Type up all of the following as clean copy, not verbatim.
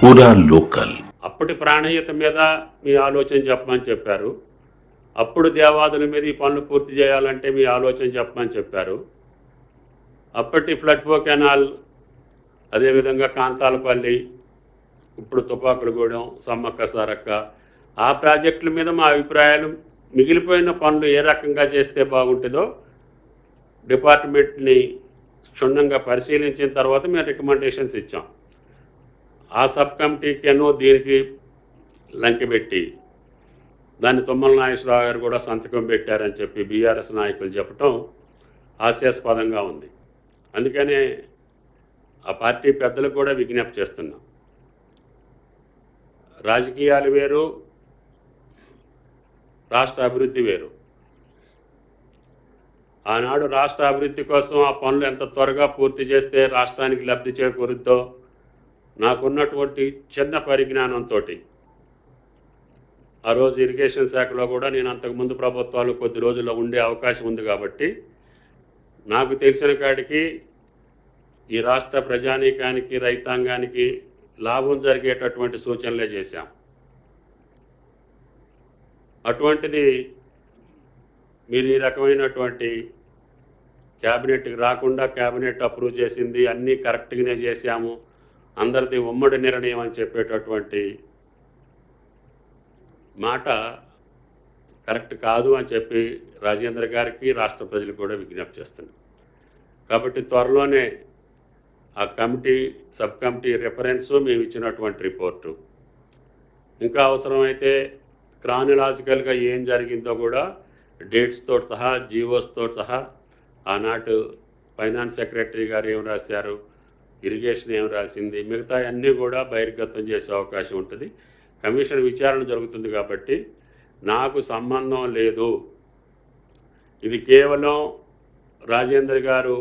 పూరా లోకల్. అప్పటి ప్రాణీయత మీద మీ ఆలోచన చెప్పమని చెప్పారు. అప్పుడు దేవాదుల మీద ఈ పనులు పూర్తి చేయాలంటే మీ ఆలోచన చెప్పమని చెప్పారు. అప్పటి ఫ్లడ్ కెనాల్, అదేవిధంగా కాంతాలపల్లి, ఇప్పుడు తుపాకులగూడెం, సమ్మక్క సారక్క, ఆ ప్రాజెక్టుల మీద మా అభిప్రాయాలు, మిగిలిపోయిన పనులు ఏ రకంగా చేస్తే బాగుంటుందో డిపార్ట్మెంట్ని క్షుణ్ణంగా పరిశీలించిన తర్వాత మేము రికమెండేషన్స్ ఇచ్చాం. ఆ సబ్ కమిటీకేనో దీనికి లంకెపెట్టి దాన్ని తుమ్మల నాగేశ్వరరావు గారు కూడా సంతకం పెట్టారని చెప్పి బీఆర్ఎస్ నాయకులు చెప్పటం హాస్యాస్పదంగా ఉంది. అందుకనే ఆ పార్టీ పెద్దలకు కూడా విజ్ఞప్తి చేస్తున్నాం. రాజకీయాలు వేరు, రాష్ట్ర అభివృద్ధి వేరు. ఆనాడు రాష్ట్ర అభివృద్ధి కోసం ఆ పనులు ఎంత త్వరగా పూర్తి చేస్తే రాష్ట్రానికి లబ్ధి చేకూరుద్దో నాకున్నటువంటి చిన్న పరిజ్ఞానంతో ఆ రోజు ఇరిగేషన్ శాఖలో కూడా నేను అంతకుముందు ప్రభుత్వాలు కొద్ది రోజుల్లో ఉండే అవకాశం ఉంది కాబట్టి నాకు తెలిసిన కాడికి ఈ రాష్ట్ర ప్రజానీకానికి, రైతాంగానికి లాభం జరిగేటటువంటి సూచనలే చేశాం. అటువంటిది మీరు ఈ రకమైనటువంటి క్యాబినెట్కి రాకుండా క్యాబినెట్ అప్రూవ్ చేసింది, అన్నీ కరెక్ట్గానే చేశాము, అందరిది ఉమ్మడి నిర్ణయం అని చెప్పేటటువంటి మాట కరెక్ట్ కాదు అని చెప్పి రాజేంద్ర గారికి, రాష్ట్ర ప్రజలకు కూడా విజ్ఞప్తి చేస్తున్నాం. కాబట్టి త్వరలోనే ఆ కమిటీ, సబ్ కమిటీ రిఫరెన్సు, మేము ఇచ్చినటువంటి రిపోర్టు, ఇంకా అవసరమైతే క్రానిలాజికల్గా ఏం జరిగిందో కూడా డేట్స్తో సహా, జీవోస్తో సహా, ఆనాటి ఫైనాన్స్ సెక్రటరీ గారు ఏం రాశారు, ఇరిగేషన్ ఏం రాసింది, మిగతా అన్నీ కూడా బహిర్గతం చేసే అవకాశం ఉంటుంది. కమిషన్ విచారణ జరుగుతుంది కాబట్టి నాకు సంబంధం లేదు. ఇది కేవలం రాజేంద్ర గారు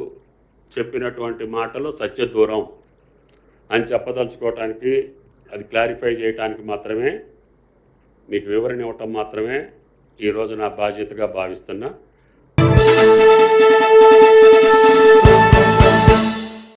చెప్పినటువంటి మాటలు సత్యదూరం అని చెప్పదలుచుకోవటానికి, అది క్లారిఫై చేయడానికి మాత్రమే, మీకు వివరణ ఇవ్వటం మాత్రమే ఈరోజు నా బాధ్యతగా భావిస్తున్నా.